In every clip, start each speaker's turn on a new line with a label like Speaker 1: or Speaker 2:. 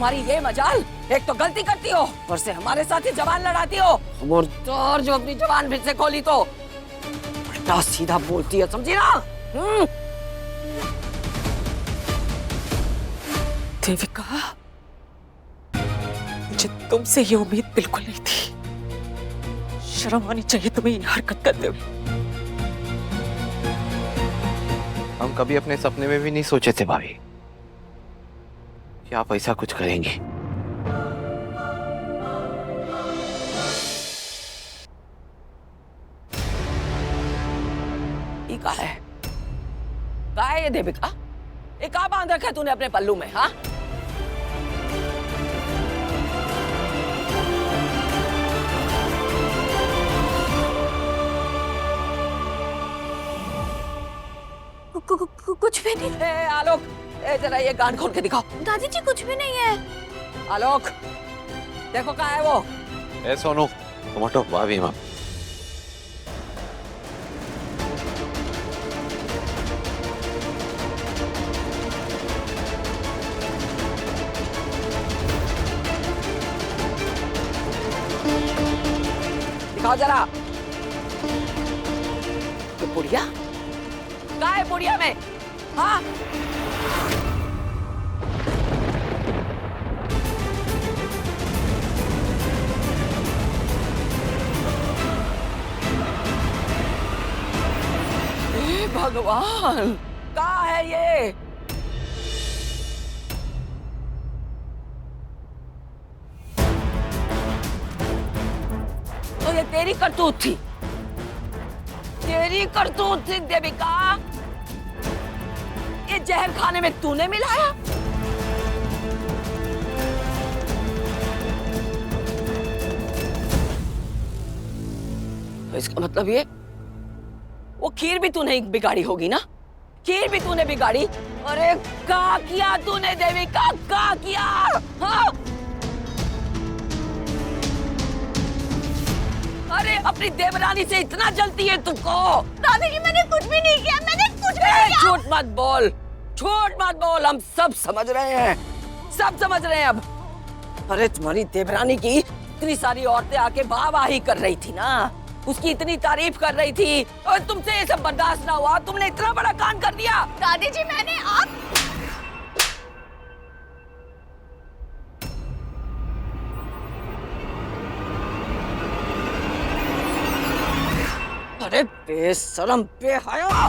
Speaker 1: तुम्हारी ये मजाल, एक तो गलती करती हो और से हमारे साथ ही जबान लड़ाती हो, और जो अपनी जबान फिर से खोली तो उल्टा सीधा बोलती है, समझी ना?
Speaker 2: देविका, मुझे तुमसे ये उम्मीद बिल्कुल नहीं थी। शर्म आनी चाहिए तुम्हें ये हरकत करते हुए।
Speaker 3: हम कभी अपने सपने में भी नहीं सोचे थे भाभी कि आप ऐसा कुछ करेंगे।
Speaker 1: ये क्या है? क्या है ये देविका? ये क्या बांध रखा है तूने अपने पल्लू में? हाँ,
Speaker 4: कुछ भी नहीं।
Speaker 1: ए आलोक, जरा ये कान खोल के दिखाओ।
Speaker 4: दादी जी कुछ भी नहीं है।
Speaker 1: आलोक, देखो क्या है वो?
Speaker 3: ए सोनू, तुम हटो भाभी। माँ
Speaker 1: दिखाओ जरा। ये पुड़िया? क्या है पुड़िया में? हाँ, हे भगवान, क्या है ये? तो ये तेरी करतूत थी, तेरी करतूत थी देविका। ये जहर खाने में तूने मिलाया? तो इसका मतलब ये, वो खीर भी तूने बिगाड़ी होगी ना? खीर भी तूने बिगाड़ी। अरे क्या किया तूने देविका, क्या किया? हाँ? अरे अपनी देवरानी से इतना जलती है तुमको?
Speaker 4: दादी जी मैंने कुछ भी नहीं किया, मैंने कुछ भी नहीं किया।
Speaker 1: झूठ मत बोल, झूठ मत बोल, हम सब समझ रहे हैं, सब समझ रहे हैं अब। अरे तुम्हारी देवरानी की इतनी सारी औरतें आके वाहवाही कर रही थी ना, उसकी इतनी तारीफ कर रही थी, और तुमसे ये सब बर्दाश्त ना हुआ, तुमने इतना बड़ा कांड कर दिया।
Speaker 4: दादी जी मैंने आप
Speaker 1: अरे बेशरम बेहया,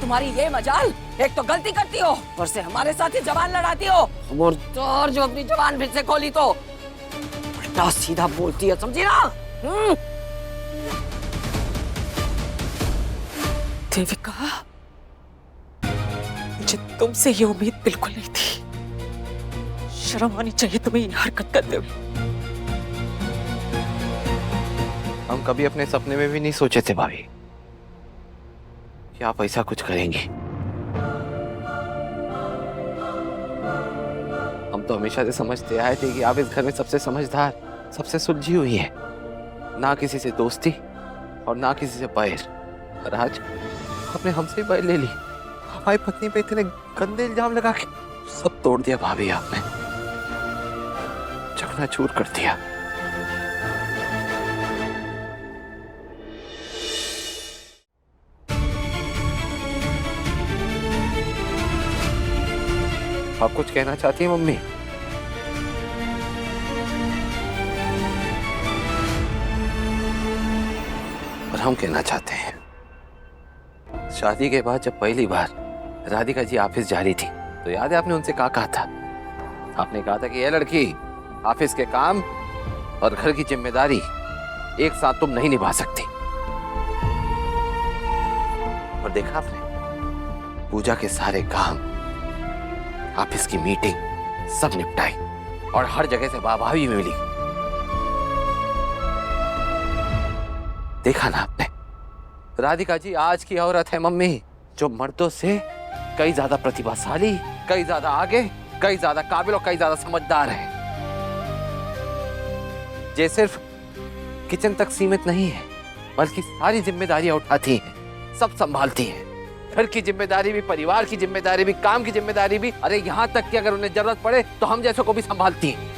Speaker 1: तुम्हारी ये मजाल, एक तो गलती करती हो और से हमारे साथ ही जबान लड़ाती हो, और जो अपनी जबान फिर से खोली तो उल्टा सीधा बोलती है, समझी ना?
Speaker 2: देविका, मुझे तुमसे ये उम्मीद बिल्कुल नहीं थी। शर्म आनी चाहिए तुम्हें ये हरकत करते हुए।
Speaker 3: हम कभी अपने सपने में भी नहीं सोचे थे भाभी कि आप ऐसा कुछ करेंगे। हम तो हमेशा से समझते आए थे कि आप इस घर में सबसे समझदार, सबसे सुलझी हुई हैं, ना किसी से दोस्ती और ना किसी से बैर। और आज आपने हमसे बैर ले ली, हमारी पत्नी पे इतने गंदे इल्जाम लगा के सब तोड़ दिया भाभी, आपने चकनाचूर कर दिया। आप कुछ कहना चाहती हैं मम्मी? और हम कहना चाहते हैं, शादी के बाद जब पहली बार राधिका जी ऑफिस जा रही थी तो याद है आपने उनसे क्या कहा था? आपने कहा था कि ये लड़की ऑफिस के काम और घर की जिम्मेदारी एक साथ तुम नहीं निभा सकती। और देखा आपने, पूजा के सारे काम, ऑफिस की मीटिंग सब निपटाई और हर जगह से वाहवाही मिली। देखा ना आपने, राधिका जी आज की औरत है मम्मी, जो मर्दों से कई ज्यादा प्रतिभाशाली, कई ज्यादा आगे, कई ज्यादा काबिल और कई ज्यादा समझदार है। ये सिर्फ किचन तक सीमित नहीं है, बल्कि सारी जिम्मेदारियां उठाती हैं, सब संभालती हैं। घर की जिम्मेदारी भी, परिवार की जिम्मेदारी भी, काम की जिम्मेदारी भी, अरे यहाँ तक कि अगर उन्हें जरूरत पड़े तो हम जैसों को भी संभालती है।